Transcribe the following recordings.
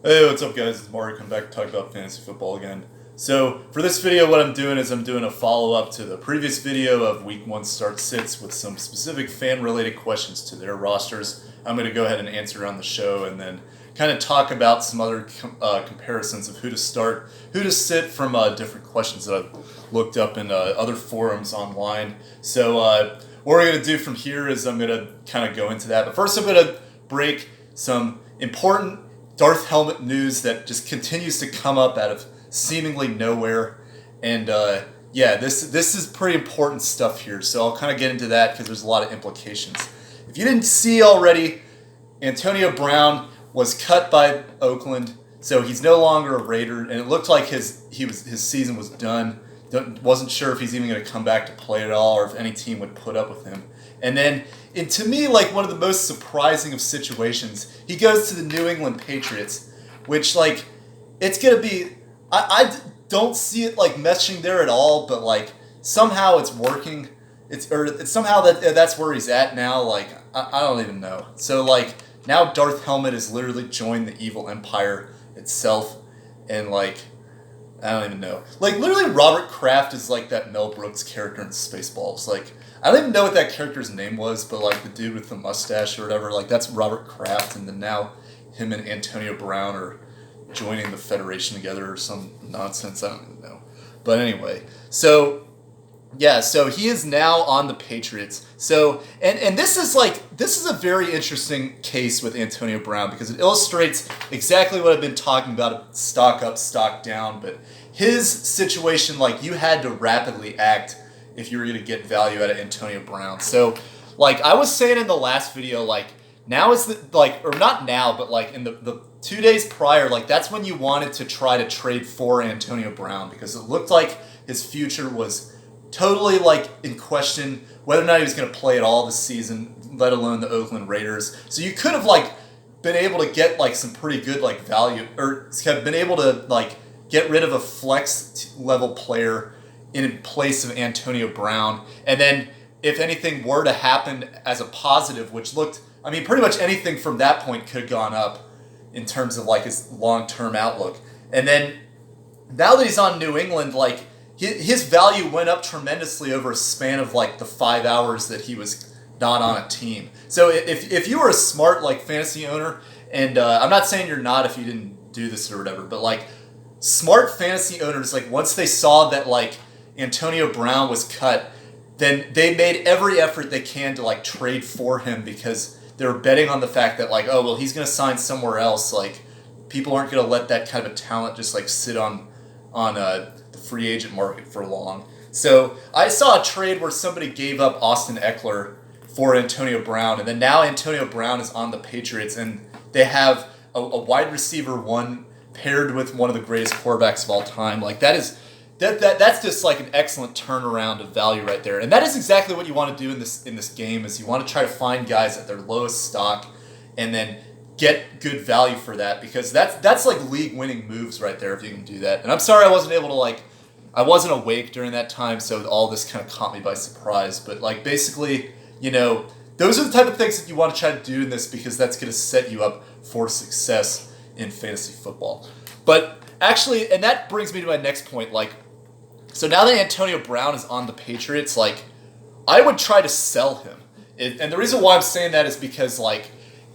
Hey, what's up guys? It's Mario, come back to talk about fantasy football again. So, for this video, what I'm doing is I'm doing a follow-up to the previous video of Week 1 start sits with some specific fan-related questions to their rosters. I'm going to go ahead and answer on the show and then kind of talk about some other comparisons of who to start, who to sit from different questions that I've looked up in other forums online. So, what we're going to do from here is I'm going to kind of go into that. But first, I'm going to break some important Darth Helmet news that just continues to come up out of seemingly nowhere, and this is pretty important stuff here. So I'll kind of get into that because there's a lot of implications. If you didn't see already, Antonio Brown was cut by Oakland, so he's no longer a Raider, and it looked like his season was done. Wasn't sure if he's even going to come back to play at all, or if any team would put up with him. And then, and to me, like one of the most surprising of situations, he goes to the New England Patriots, which like it's gonna be. I don't see it like meshing there at all, but like somehow it's working. It's somehow that's where he's at now. Like I don't even know. So like now Darth Helmet has literally joined the evil empire itself, and like I don't even know. Like literally, Robert Kraft is like that Mel Brooks character in Spaceballs. Like I don't even know what that character's name was, but like the dude with the mustache or whatever, like that's Robert Kraft, and then now him and Antonio Brown are joining the Federation together or some nonsense. I don't even know. But anyway, so yeah, so he is now on the Patriots. So and this is a very interesting case with Antonio Brown because it illustrates exactly what I've been talking about, stock up, stock down, but his situation, like you had to rapidly act if you were going to get value out of Antonio Brown. So like I was saying in the last video, like now is the like, or not now, but like in the 2 days prior, like that's when you wanted to try to trade for Antonio Brown because it looked like his future was totally like in question, whether or not he was going to play at all this season, let alone the Oakland Raiders. So you could have like been able to get like some pretty good like value, or have been able to like get rid of a flex level player in place of Antonio Brown, and then if anything were to happen as a positive, which looked, I mean, pretty much anything from that point could have gone up in terms of like his long-term outlook. And then now that he's on New England, like his value went up tremendously over a span of like the 5 hours that he was not on a team. So if you were a smart like fantasy owner, and I'm not saying you're not if you didn't do this or whatever, but like smart fantasy owners, like once they saw that like Antonio Brown was cut, then they made every effort they can to like trade for him because they were betting on the fact that like, oh well, he's going to sign somewhere else. Like people aren't going to let that kind of a talent just like sit on the free agent market for long. So I saw a trade where somebody gave up Austin Eckler for Antonio Brown, and then now Antonio Brown is on the Patriots, and they have a wide receiver one paired with one of the greatest quarterbacks of all time. Like that's just like an excellent turnaround of value right there. And that is exactly what you want to do in this game, is you want to try to find guys at their lowest stock and then get good value for that, because that's like league winning moves right there if you can do that. And I'm sorry I wasn't awake during that time, so all this kind of caught me by surprise. But like basically, you know, those are the type of things that you want to try to do in this, because that's going to set you up for success in fantasy football. But actually, and that brings me to my next point, like, so now that Antonio Brown is on the Patriots, like, I would try to sell him. And the reason why I'm saying that is because, like,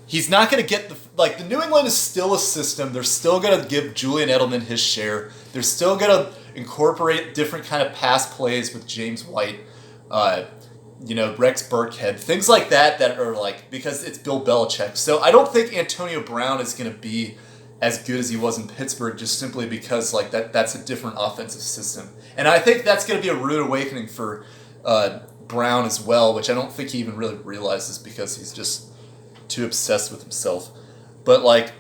he's not going to get the New England is still a system. They're still going to give Julian Edelman his share. They're still going to incorporate different kind of pass plays with James White, Rex Burkhead, things like that are like, because it's Bill Belichick. So I don't think Antonio Brown is going to be as good as he was in Pittsburgh, just simply because like that's a different offensive system. And I think that's going to be a rude awakening for Brown as well, which I don't think he even really realizes because he's just too obsessed with himself. But like,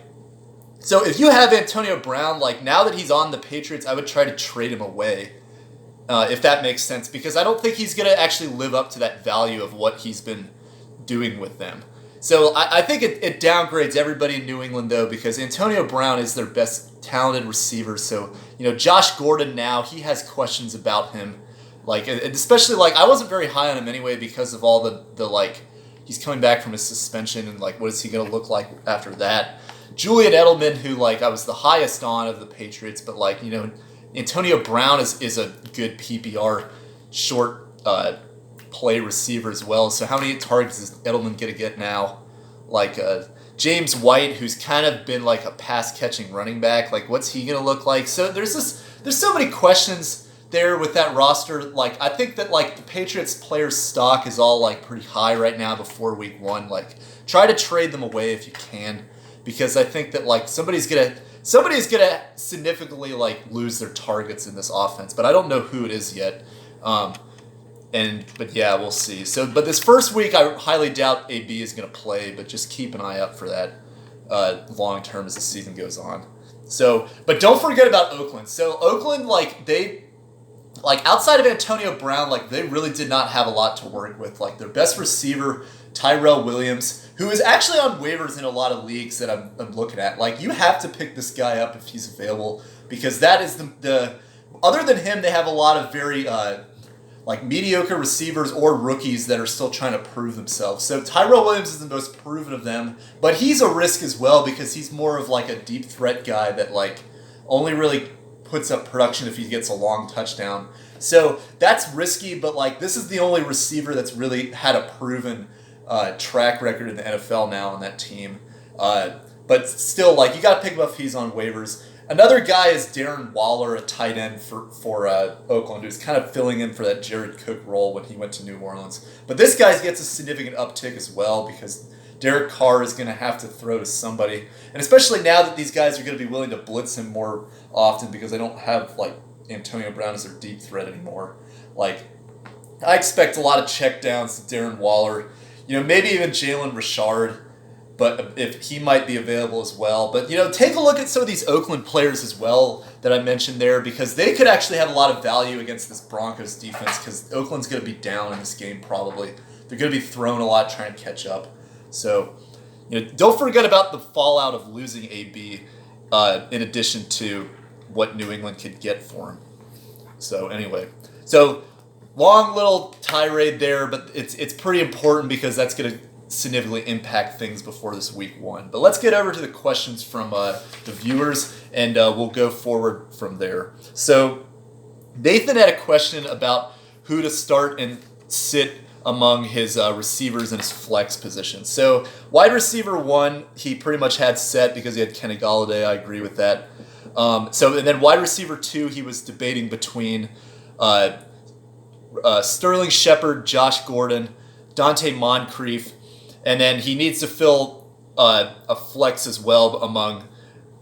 so if you have Antonio Brown, like now that he's on the Patriots, I would try to trade him away, if that makes sense, because I don't think he's going to actually live up to that value of what he's been doing with them. So I think it downgrades everybody in New England, though, because Antonio Brown is their best talented receiver. So, Josh Gordon now, he has questions about him. Like, especially, like, I wasn't very high on him anyway because of all the like, he's coming back from his suspension and, like, what is he going to look like after that? Julian Edelman, who like I was the highest on of the Patriots, but like, you know, Antonio Brown is a good PPR short play receiver as well. So how many targets is Edelman going to get now? Like James White, who's kind of been like a pass catching running back, like what's he going to look like? So there's so many questions there with that roster. Like I think that like the Patriots players stock is all like pretty high right now before week 1. Like try to trade them away if you can, because I think that like somebody's gonna significantly like lose their targets in this offense, but I don't know who it is yet. But yeah, we'll see. So, but this first week, I highly doubt AB is going to play, but just keep an eye out for that long term as the season goes on. So, but don't forget about Oakland. So Oakland, outside of Antonio Brown, like they really did not have a lot to work with. Like their best receiver, Tyrell Williams, who is actually on waivers in a lot of leagues that I'm looking at. Like you have to pick this guy up if he's available, because that is the other than him, they have a lot of very like mediocre receivers or rookies that are still trying to prove themselves. So Tyrell Williams is the most proven of them, but he's a risk as well because he's more of like a deep threat guy that like only really puts up production if he gets a long touchdown. So that's risky, but like this is the only receiver that's really had a proven track record in the NFL now on that team. But still, like you got to pick him up if he's on waivers. Another guy is Darren Waller, a tight end for Oakland, who's kind of filling in for that Jared Cook role when he went to New Orleans. But this guy gets a significant uptick as well because Derek Carr is going to have to throw to somebody. And especially now that these guys are going to be willing to blitz him more often because they don't have like Antonio Brown as their deep threat anymore. Like I expect a lot of checkdowns to Darren Waller. You know, maybe even Jalen Richard, but if he might be available as well. But, you know, take a look at some of these Oakland players as well that I mentioned there, because they could actually have a lot of value against this Broncos defense, because Oakland's going to be down in this game probably. They're going to be thrown a lot trying to catch up. So, you know, don't forget about the fallout of losing AB in addition to what New England could get for him. So, anyway. So, long little tirade there, but it's pretty important because that's going to significantly impact things before this week 1. But let's get over to the questions from the viewers, and we'll go forward from there. So Nathan had a question about who to start and sit among his receivers in his flex position. So wide receiver 1, he pretty much had set because he had Kenny Golladay. I agree with that. And then wide receiver 2, he was debating between Sterling Shepard, Josh Gordon, Dante Moncrief, and then he needs to fill a flex as well among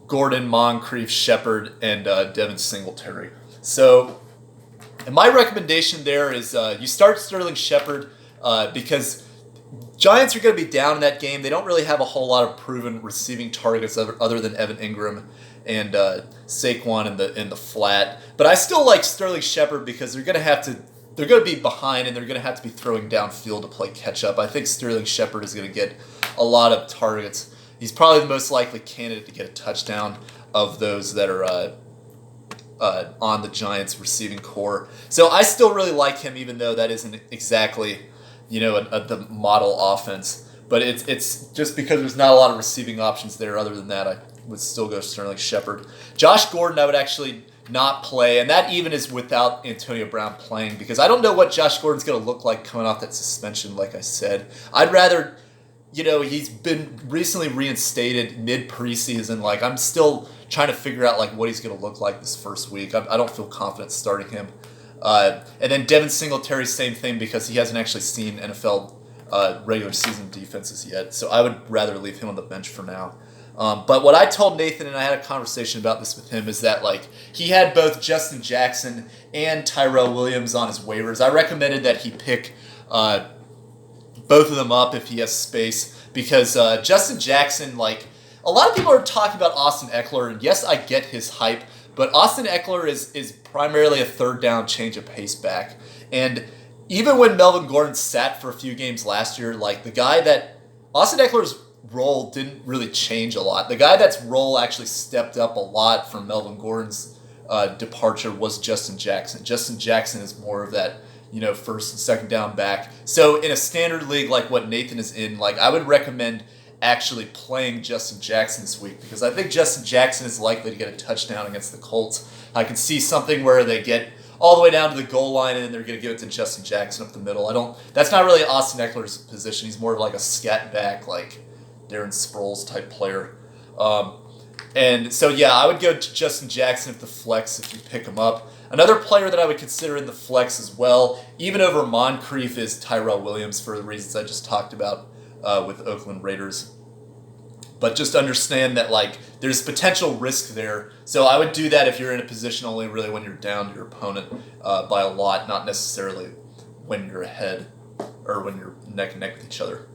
Gordon, Moncrief, Shepard, and Devin Singletary. So, and my recommendation there is you start Sterling Shepard because Giants are going to be down in that game. They don't really have a whole lot of proven receiving targets other than Evan Ingram and Saquon in the flat. But I still like Sterling Shepard because they're going to be behind, and they're going to have to be throwing downfield to play catch-up. I think Sterling Shepard is going to get a lot of targets. He's probably the most likely candidate to get a touchdown of those that are on the Giants' receiving core. So I still really like him, even though that isn't exactly, you know, the model offense. But it's just because there's not a lot of receiving options there. Other than that, I would still go Sterling Shepard. Josh Gordon, I would actually not play, and that even is without Antonio Brown playing, because I don't know what Josh Gordon's going to look like coming off that suspension, like I said. I'd rather, you know, he's been recently reinstated mid-preseason. Like, I'm still trying to figure out, like, what he's going to look like this first week. I don't feel confident starting him. And then Devin Singletary, same thing, because he hasn't actually seen NFL regular season defenses yet, so I would rather leave him on the bench for now. But what I told Nathan, and I had a conversation about this with him, is that like he had both Justin Jackson and Tyrell Williams on his waivers. I recommended that he pick both of them up if he has space, because Justin Jackson, like a lot of people are talking about Austin Eckler, and yes, I get his hype, but Austin Eckler is primarily a third down change of pace back. And even when Melvin Gordon sat for a few games last year, like the guy that Austin Eckler's role didn't really change a lot. The guy that's role actually stepped up a lot from Melvin Gordon's departure was Justin Jackson. Justin Jackson is more of that, you know, first and second down back. So in a standard league like what Nathan is in, like I would recommend actually playing Justin Jackson this week, because I think Justin Jackson is likely to get a touchdown against the Colts. I can see something where they get all the way down to the goal line and then they're going to give it to Justin Jackson up the middle. That's not really Austin Eckler's position. He's more of like a scat back, like Darren Sproles type player. And so, yeah, I would go to Justin Jackson at the flex if you pick him up. Another player that I would consider in the flex as well, even over Moncrief, is Tyrell Williams for the reasons I just talked about with Oakland Raiders. But just understand that, like, there's potential risk there. So I would do that if you're in a position only really when you're down to your opponent by a lot, not necessarily when you're ahead or when you're neck and neck with each other.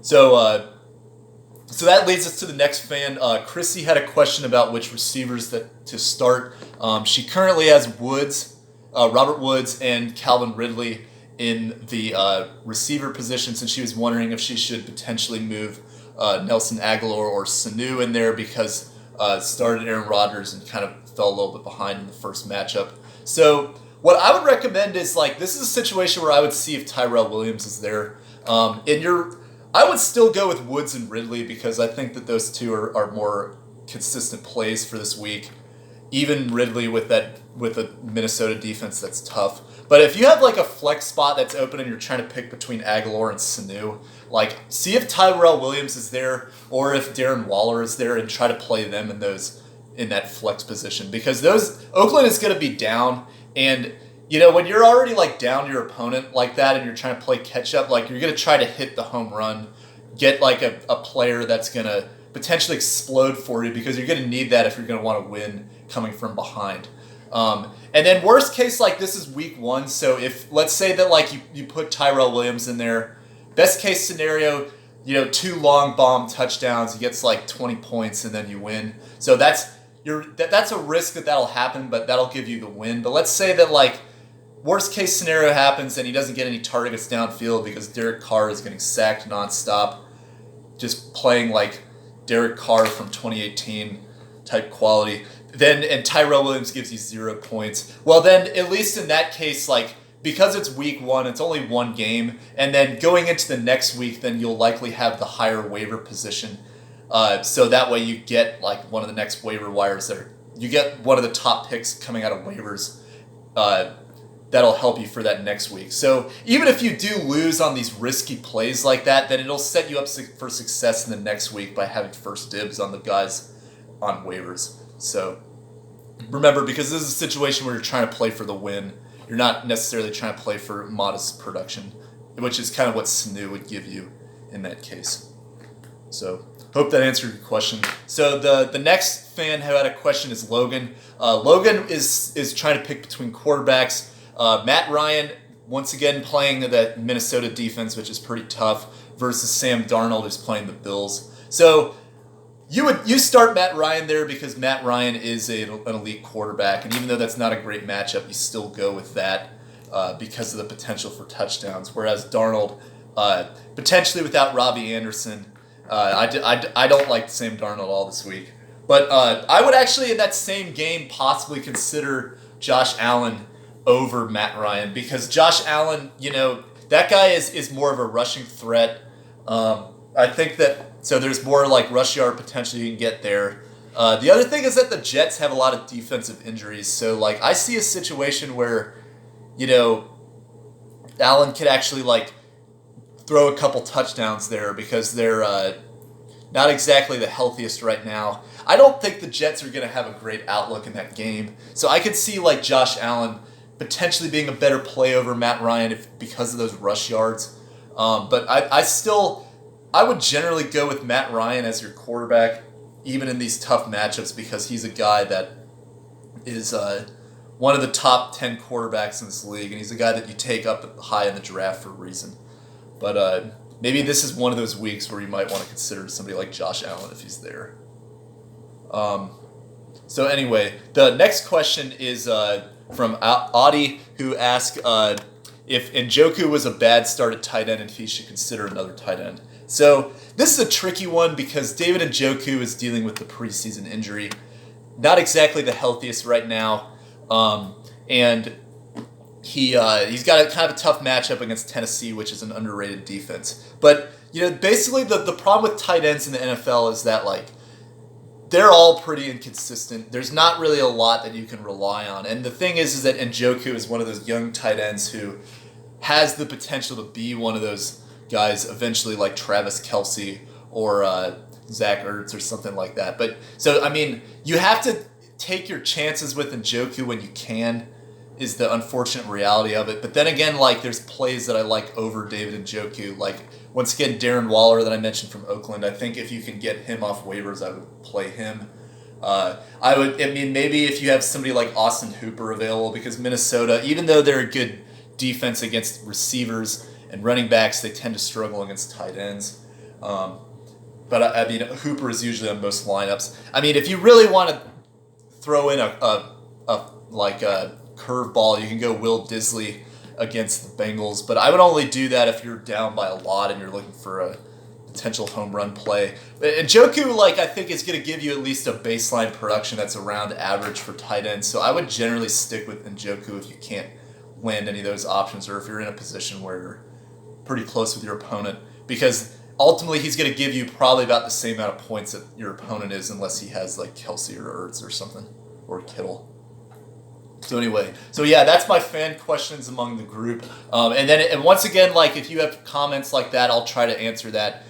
So that leads us to the next fan. Chrissy had a question about which receivers to start. She currently has Robert Woods and Calvin Ridley in the receiver positions, and she was wondering if she should potentially move Nelson Aguilar or Sanu in there because started Aaron Rodgers and kind of fell a little bit behind in the first matchup. So what I would recommend is, like, this is a situation where I would see if Tyrell Williams is there. I would still go with Woods and Ridley because I think that those two are more consistent plays for this week. Even Ridley with a Minnesota defense that's tough. But if you have like a flex spot that's open and you're trying to pick between Aguilar and Sanu, like, see if Tyrell Williams is there or if Darren Waller is there and try to play them in that flex position, because Oakland is going to be down, and you know, when you're already like down to your opponent like that and you're trying to play catch up, like, you're going to try to hit the home run, get like a player that's going to potentially explode for you, because you're going to need that if you're going to want to win coming from behind. And then worst case, like, this is week 1, so if, let's say that like you put Tyrell Williams in there, best case scenario, you know, 2 long bomb touchdowns, he gets like 20 points and then you win. So that's a risk that'll happen, but that'll give you the win. But let's say that, like, worst case scenario happens and he doesn't get any targets downfield because Derek Carr is getting sacked nonstop, just playing like Derek Carr from 2018 type quality. And Tyrell Williams gives you 0 points. Well, then at least in that case, like, because it's week 1, it's only 1 game, and then going into the next week, then you'll likely have the higher waiver position. So that way you get like one of the next waiver wires you get one of the top picks coming out of waivers. That'll help you for that next week. So even if you do lose on these risky plays like that, then it'll set you up for success in the next week by having first dibs on the guys on waivers. So remember, because this is a situation where you're trying to play for the win, you're not necessarily trying to play for modest production, which is kind of what Sanu would give you in that case. So hope that answered your question. So the next fan who had a question is Logan. Logan is trying to pick between quarterbacks. Matt Ryan, once again, playing that Minnesota defense, which is pretty tough, versus Sam Darnold, who's playing the Bills. So you start Matt Ryan there because Matt Ryan is an elite quarterback, and even though that's not a great matchup, you still go with that because of the potential for touchdowns. Whereas Darnold, potentially without Robbie Anderson, I don't like Sam Darnold all this week. But I would actually, in that same game, possibly consider Josh Allen over Matt Ryan, because Josh Allen, you know, that guy is more of a rushing threat. I think that, so there's more like rush yard potential you can get there. The other thing is that the Jets have a lot of defensive injuries, so like I see a situation where, you know, Allen could actually like throw a couple touchdowns there because they're not exactly the healthiest right now. I don't think the Jets are going to have a great outlook in that game, so I could see like Josh Allen potentially being a better play over Matt Ryan because of those rush yards. But I would generally go with Matt Ryan as your quarterback, even in these tough matchups, because he's a guy that is one of the top 10 quarterbacks in this league, and he's a guy that you take up high in the draft for a reason. But maybe this is one of those weeks where you might want to consider somebody like Josh Allen if he's there. So anyway, the next question is from Audie, who asked if Njoku was a bad start at tight end and if he should consider another tight end. So this is a tricky one because David Njoku is dealing with the preseason injury. Not exactly the healthiest right now. And he's got a kind of a tough matchup against Tennessee, which is an underrated defense. But basically the problem with tight ends in the NFL is that, like, they're all pretty inconsistent. There's not really a lot that you can rely on. And the thing is that Njoku is one of those young tight ends who has the potential to be one of those guys eventually, like Travis Kelce or Zach Ertz or something like that. But so, I mean, you have to take your chances with Njoku when you can, is the unfortunate reality of it. But then again, like, there's plays that I like over David Njoku. Like, once again, Darren Waller that I mentioned from Oakland. I think if you can get him off waivers, I would play him. Maybe if you have somebody like Austin Hooper available, because Minnesota, even though they're a good defense against receivers and running backs, they tend to struggle against tight ends. But I mean, Hooper is usually on most lineups. I mean, if you really want to throw in a curveball, you can go Will Disley against the Bengals, but I would only do that if you're down by a lot and you're looking for a potential home run play. And Njoku, like, I think is going to give you at least a baseline production that's around average for tight ends. So I would generally stick with Njoku if you can't land any of those options, or if you're in a position where you're pretty close with your opponent, because ultimately he's going to give you probably about the same amount of points that your opponent is, unless he has like Kelce or Ertz or something, or Kittle. So anyway, so yeah, that's my fan questions among the group. And once again, like, if you have comments like that, I'll try to answer that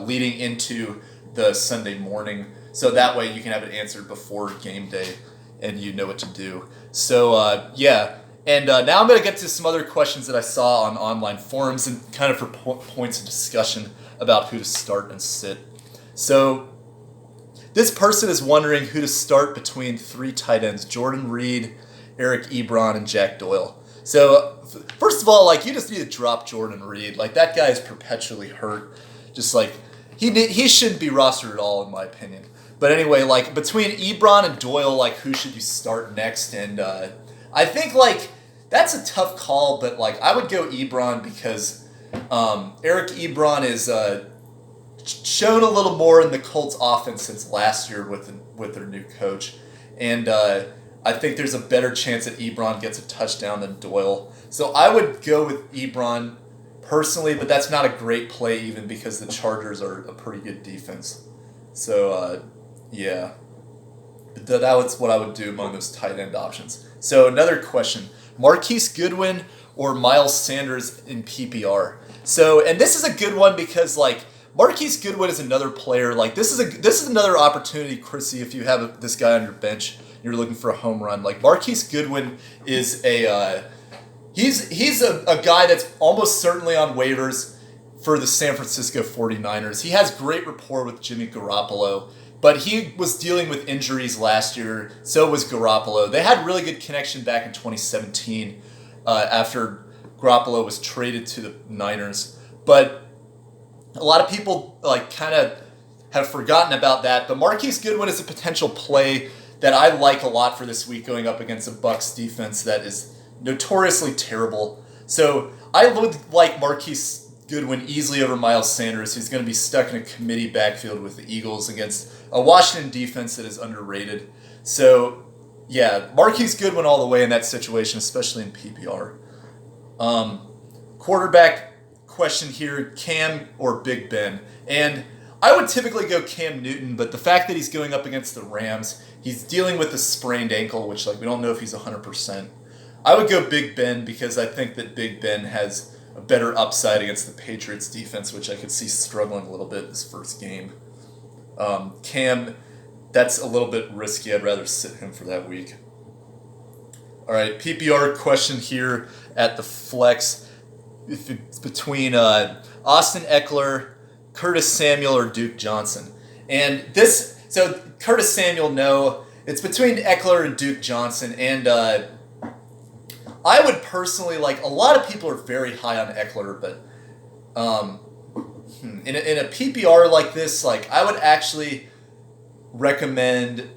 leading into the Sunday morning. So that way you can have it answered before game day and you know what to do. So yeah, and now I'm going to get to some other questions that I saw on online forums and kind of for points of discussion about who to start and sit. So this person is wondering who to start between three tight ends: Jordan Reed, Eric Ebron, and Jack Doyle. So first of all, like, you just need to drop Jordan Reed. Like, that guy is perpetually hurt. Just like, he shouldn't be rostered at all, in my opinion. But anyway, like, between Ebron and Doyle, like, who should you start next? And I think, like, that's a tough call, but, like, I would go Ebron because Eric Ebron is shown a little more in the Colts offense since last year with their new coach. And I think there's a better chance that Ebron gets a touchdown than Doyle. So I would go with Ebron personally, but that's not a great play even because the Chargers are a pretty good defense. So, yeah. That was what I would do among those tight end options. So another question: Marquise Goodwin or Miles Sanders in PPR? So, and this is a good one because, like, Marquise Goodwin is another player. Like, this is another opportunity, Chrissy, if you have this guy on your bench, you're looking for a home run. Like, Marquise Goodwin is he's a guy that's almost certainly on waivers for the San Francisco 49ers. He has great rapport with Jimmy Garoppolo, but he was dealing with injuries last year. So was Garoppolo. They had really good connection back in 2017 after Garoppolo was traded to the Niners. But a lot of people, like, kind of have forgotten about that. But Marquise Goodwin is a potential play that I like a lot for this week, going up against a Bucs defense that is notoriously terrible. So I would like Marquise Goodwin easily over Miles Sanders, who's going to be stuck in a committee backfield with the Eagles against a Washington defense that is underrated. So yeah, Marquise Goodwin all the way in that situation, especially in PPR. Quarterback question here: Cam or Big Ben? And I would typically go Cam Newton, but the fact that he's going up against the Rams, he's dealing with a sprained ankle, which, like, we don't know if he's 100%. I would go Big Ben because I think that Big Ben has a better upside against the Patriots defense, which I could see struggling a little bit this first game. Cam, that's a little bit risky. I'd rather sit him for that week. All right, PPR question here at the flex. If it's between Austin Eckler, Curtis Samuel, or Duke Johnson. And so Curtis Samuel, no. It's between Eckler and Duke Johnson. And I would personally, like, a lot of people are very high on Eckler, but in a PPR like this, like, I would actually recommend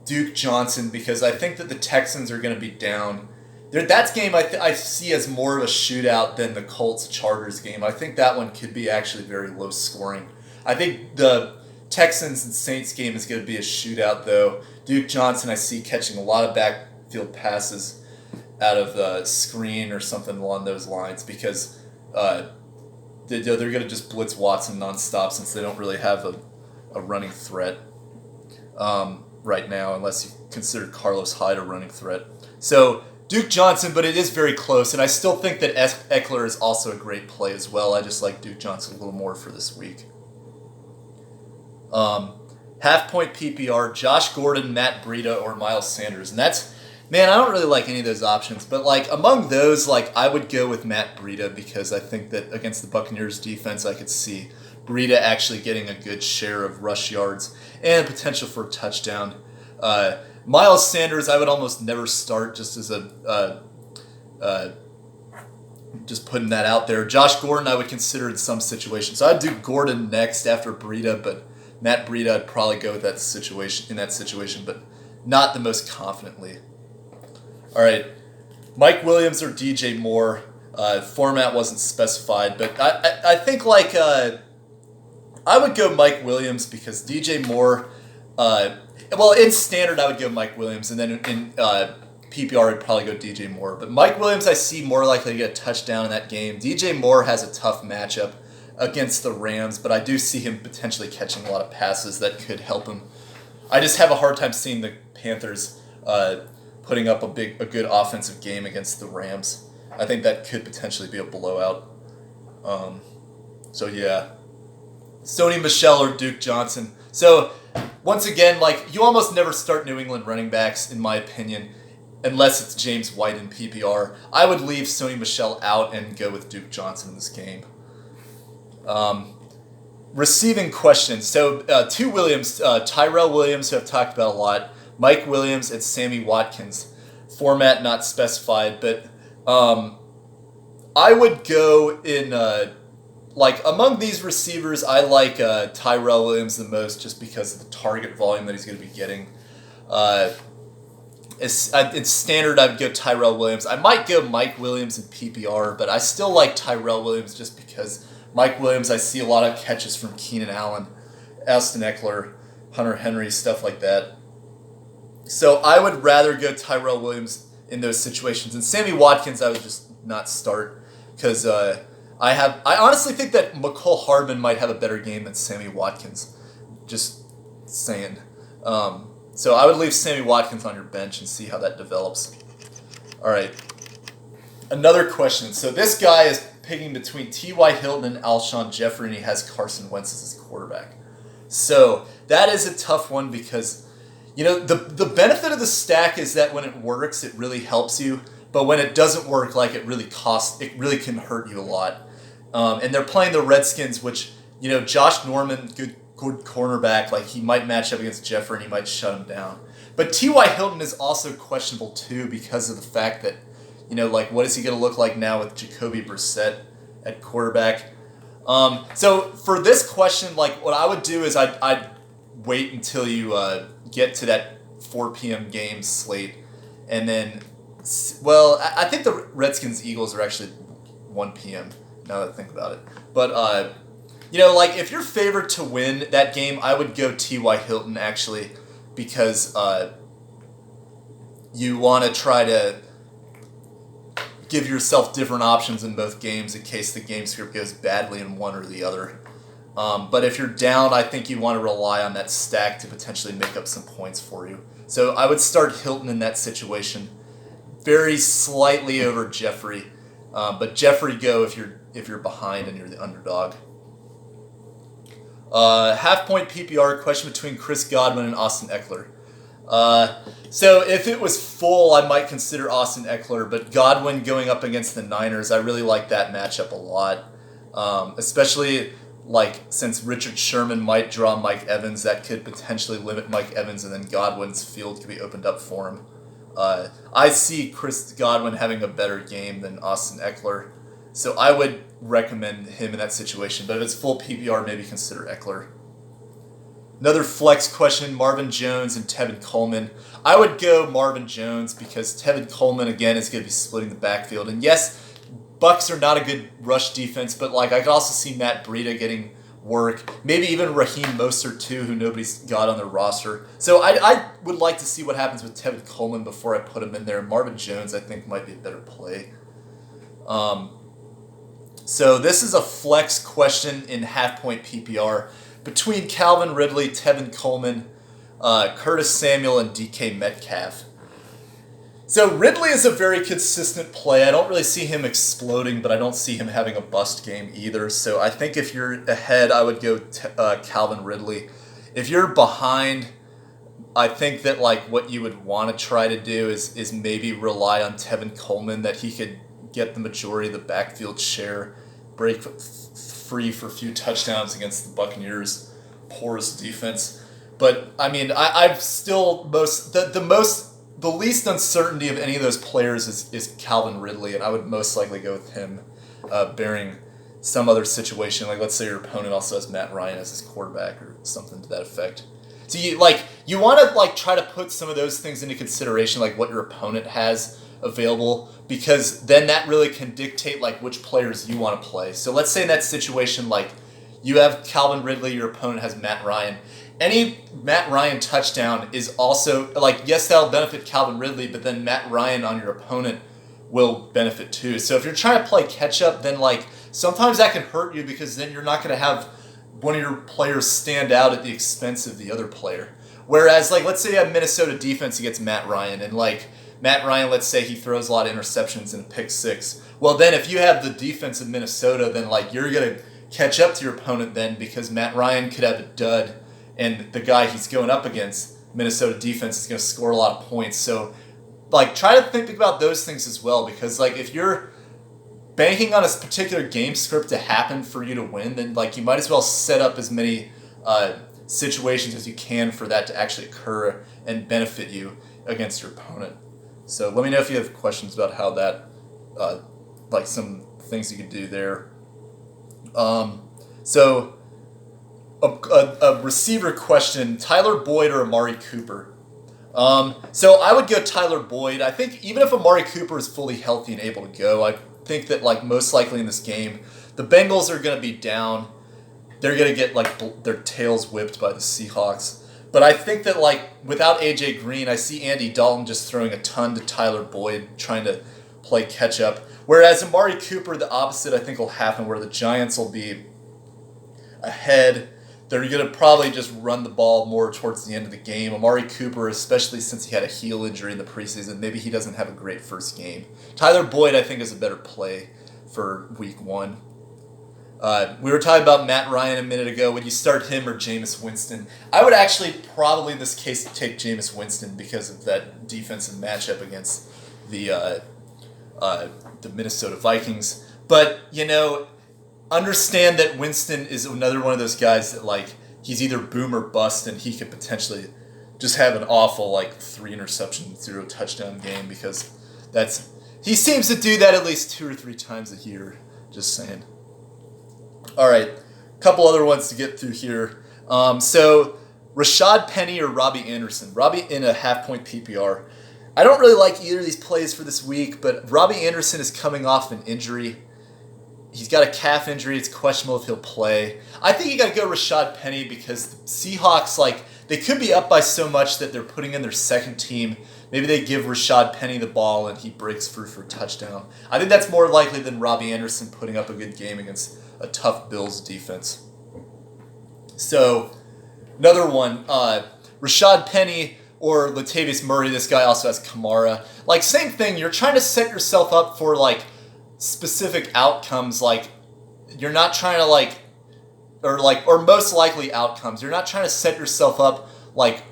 Duke Johnson because I think that the Texans are going to be down. That game I see as more of a shootout than the Colts-Chargers game. I think that one could be actually very low scoring. I think the Texans and Saints game is going to be a shootout, though. Duke Johnson I see catching a lot of backfield passes out of the screen or something along those lines because they're going to just blitz Watson nonstop since they don't really have a running threat right now, unless you consider Carlos Hyde a running threat. So Duke Johnson, but it is very close, and I still think that Eckler is also a great play as well. I just like Duke Johnson a little more for this week. Half-point PPR, Josh Gordon, Matt Breida, or Miles Sanders. And that's, man, I don't really like any of those options. But, like, among those, like, I would go with Matt Breida because I think that against the Buccaneers defense, I could see Breida actually getting a good share of rush yards and potential for a touchdown. Miles Sanders, I would almost never start just as just putting that out there. Josh Gordon, I would consider in some situations. So I'd do Gordon next after Breida, but Matt Breida, I'd probably go with that situation, but not the most confidently. All right, Mike Williams or DJ Moore. Format wasn't specified, but I think like I would go Mike Williams because DJ Moore. Well, in standard, I would go Mike Williams, and then in PPR, I'd probably go DJ Moore. But Mike Williams, I see more likely to get a touchdown in that game. DJ Moore has a tough matchup against the Rams, but I do see him potentially catching a lot of passes that could help him. I just have a hard time seeing the Panthers putting up a good offensive game against the Rams. I think that could potentially be a blowout. So yeah, Sony Michel or Duke Johnson. So once again, like, you almost never start New England running backs, in my opinion, unless it's James White in PPR. I would leave Sony Michel out and go with Duke Johnson in this game. Receiving questions. So two Williams, Tyrell Williams, who I've talked about a lot, Mike Williams, and Sammy Watkins. Format not specified, but I would go in, like, among these receivers, I like Tyrell Williams the most just because of the target volume that he's going to be getting. In standard, I'd go Tyrell Williams. I might go Mike Williams in PPR, but I still like Tyrell Williams just because Mike Williams, I see a lot of catches from Keenan Allen, Austin Eckler, Hunter Henry, stuff like that. So I would rather go Tyrell Williams in those situations. And Sammy Watkins, I would just not start because I honestly think that McCole Hardman might have a better game than Sammy Watkins. Just saying. So I would leave Sammy Watkins on your bench and see how that develops. All right. Another question. So this guy is picking between T.Y. Hilton and Alshon Jeffrey, and he has Carson Wentz as his quarterback. So that is a tough one because, you know, the benefit of the stack is that when it works, it really helps you. But when it doesn't work, like, it really can hurt you a lot. And they're playing the Redskins, which, you know, Josh Norman, good cornerback, like, he might match up against Jeffrey and he might shut him down. But T.Y. Hilton is also questionable too because of the fact that, you know, like, what is he going to look like now with Jacoby Brissett at quarterback? So for this question, like, what I would do is I'd wait until you get to that 4 p.m. game slate, and then, well, I think the Redskins-Eagles are actually 1 p.m. now that I think about it. But, you know, like, if you're favored to win that game, I would go T.Y. Hilton, actually, because you want to try to give yourself different options in both games in case the game script goes badly in one or the other. But if you're down, I think you want to rely on that stack to potentially make up some points for you. So I would start Hilton in that situation, very slightly over Jeffrey. But Jeffrey go if you're behind and you're the underdog. Half-point PPR, question between Chris Godwin and Austin Eckler. So if it was full, I might consider Austin Eckler, but Godwin going up against the Niners, I really like that matchup a lot. Especially, like, since Richard Sherman might draw Mike Evans, that could potentially limit Mike Evans, and then Godwin's field could be opened up for him. I see Chris Godwin having a better game than Austin Eckler, so I would recommend him in that situation. But if it's full PPR, maybe consider Eckler. Another flex question, Marvin Jones and Tevin Coleman. I would go Marvin Jones because Tevin Coleman, again, is going to be splitting the backfield. And yes, Bucs are not a good rush defense, but, like, I could also see Matt Breida getting work. Maybe even Raheem Mostert, too, who nobody's got on their roster. So I would like to see what happens with Tevin Coleman before I put him in there. Marvin Jones, I think, might be a better play. So this is a flex question in half-point PPR between Calvin Ridley, Tevin Coleman, Curtis Samuel, and DK Metcalf. So Ridley is a very consistent play. I don't really see him exploding, but I don't see him having a bust game either. So I think if you're ahead, I would go Calvin Ridley. If you're behind, I think that like what you would want to try to do is maybe rely on Tevin Coleman, that he could get the majority of the backfield share, break free for a few touchdowns against the Buccaneers' porous defense. But I mean, I've still the least uncertainty of any of those players is Calvin Ridley, and I would most likely go with him, bearing some other situation. Like, let's say your opponent also has Matt Ryan as his quarterback or something to that effect. So you want to try to put some of those things into consideration, like what your opponent has available, because then that really can dictate like which players you want to play. So let's say in that situation, like you have Calvin Ridley, your opponent has Matt Ryan. Any Matt Ryan touchdown is also, like, yes, that'll benefit Calvin Ridley, but then Matt Ryan on your opponent will benefit too. So if you're trying to play catch up, then like sometimes that can hurt you, because then you're not going to have one of your players stand out at the expense of the other player. Whereas, like, let's say you have Minnesota defense against Matt Ryan, and like Matt Ryan, let's say he throws a lot of interceptions and a pick six. Well, then if you have the defense of Minnesota, then like you're going to catch up to your opponent then, because Matt Ryan could have a dud, and the guy he's going up against, Minnesota defense, is going to score a lot of points. So, like, try to think about those things as well, because, like, if you're banking on a particular game script to happen for you to win, then, like, you might as well set up as many situations as you can for that to actually occur and benefit you against your opponent. So let me know if you have questions about how that, like, some things you could do there. A receiver question: Tyler Boyd or Amari Cooper? So I would go Tyler Boyd. I think even if Amari Cooper is fully healthy and able to go, I think that like most likely in this game, the Bengals are going to be down. They're going to get like their tails whipped by the Seahawks. But I think that like without AJ Green, I see Andy Dalton just throwing a ton to Tyler Boyd, trying to play catch up. Whereas Amari Cooper, the opposite I think will happen, where the Giants will be ahead. They're going to probably just run the ball more towards the end of the game. Amari Cooper, especially since he had a heel injury in the preseason, maybe he doesn't have a great first game. Tyler Boyd, I think, is a better play for week 1. We were talking about Matt Ryan a minute ago. Would you start him or Jameis Winston? I would actually probably in this case take Jameis Winston because of that defensive matchup against the Minnesota Vikings. But, you know, understand that Winston is another one of those guys that, like, he's either boom or bust, and he could potentially just have an awful, like, 3 interception, 0 touchdown game, because he seems to do that at least 2 or 3 times a year. Just saying. All right, a couple other ones to get through here. So Rashad Penny or Robbie Anderson? Robbie in a half-point PPR. I don't really like either of these plays for this week, but Robbie Anderson is coming off an injury. He's got a calf injury. It's questionable if he'll play. I think you got to go Rashad Penny, because the Seahawks, like, they could be up by so much that they're putting in their second team. Maybe they give Rashad Penny the ball and he breaks through for a touchdown. I think that's more likely than Robbie Anderson putting up a good game against a tough Bills defense. So, another one, Rashad Penny or Latavius Murray. This guy also has Kamara. Like, same thing. You're trying to set yourself up for, like, specific outcomes. Like, you're not trying to, or most likely outcomes. You're not trying to set yourself up, like,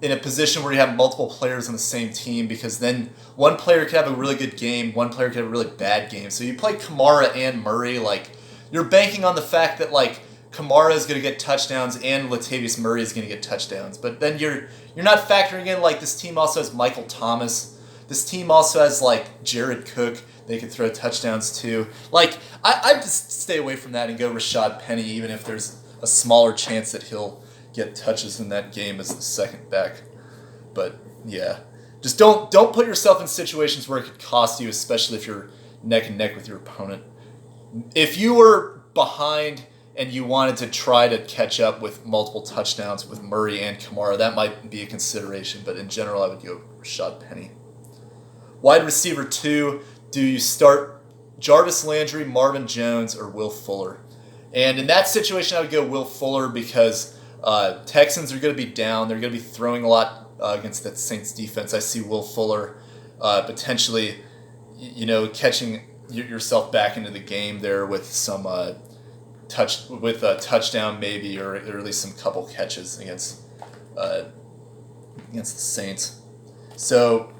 in a position where you have multiple players on the same team, because then one player could have a really good game, one player could have a really bad game. So you play Kamara and Murray, like, you're banking on the fact that, like, Kamara is going to get touchdowns and Latavius Murray is going to get touchdowns. But then you're not factoring in, like, this team also has Michael Thomas. This team also has, like, Jared Cook. They could throw touchdowns too. Like, I'd just stay away from that and go Rashad Penny, even if there's a smaller chance that he'll get touches in that game as the second back. But yeah, just don't put yourself in situations where it could cost you, especially if you're neck and neck with your opponent. If you were behind and you wanted to try to catch up with multiple touchdowns with Murray and Kamara, that might be a consideration. But in general, I would go Rashad Penny. Wide receiver 2. Do you start Jarvis Landry, Marvin Jones, or Will Fuller. And in that situation, I would go Will Fuller because Texans are going to be down. They're going to be throwing a lot against that Saints defense. I see Will Fuller potentially, catching yourself back into the game there with some a touchdown maybe, or at least some couple catches against the Saints. So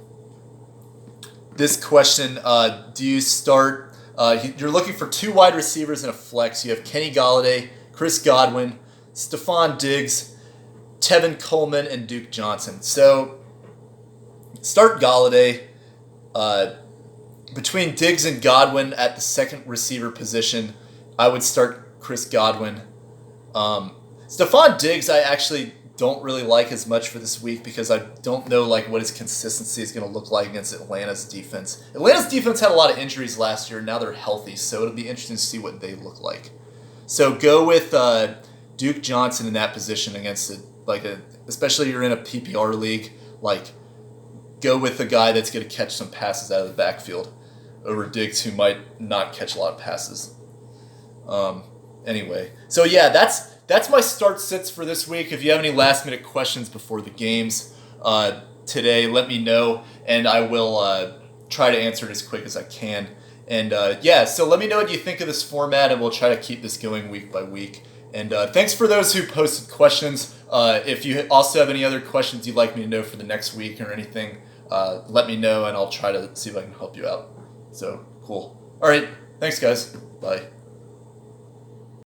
this question, do you start? You're looking for 2 wide receivers and a flex. You have Kenny Golladay, Chris Godwin, Stephon Diggs, Tevin Coleman, and Duke Johnson. So start Golladay. Between Diggs and Godwin at the second receiver position, I would start Chris Godwin. Stephon Diggs, I actually don't really like as much for this week because I don't know what his consistency is going to look like against Atlanta's defense. Atlanta's defense had a lot of injuries last year. Now they're healthy, so it'll be interesting to see what they look like. So go with Duke Johnson in that position against especially if you're in a PPR league. Go with the guy that's going to catch some passes out of the backfield over Diggs, who might not catch a lot of passes. Anyway, so yeah, that's my start sits for this week. If you have any last minute questions before the games today, let me know, and I will try to answer it as quick as I can. And so let me know what you think of this format, and we'll try to keep this going week by week. And thanks for those who posted questions. If you also have any other questions you'd like me to know for the next week or anything, let me know, and I'll try to see if I can help you out. So, cool. All right. Thanks, guys. Bye.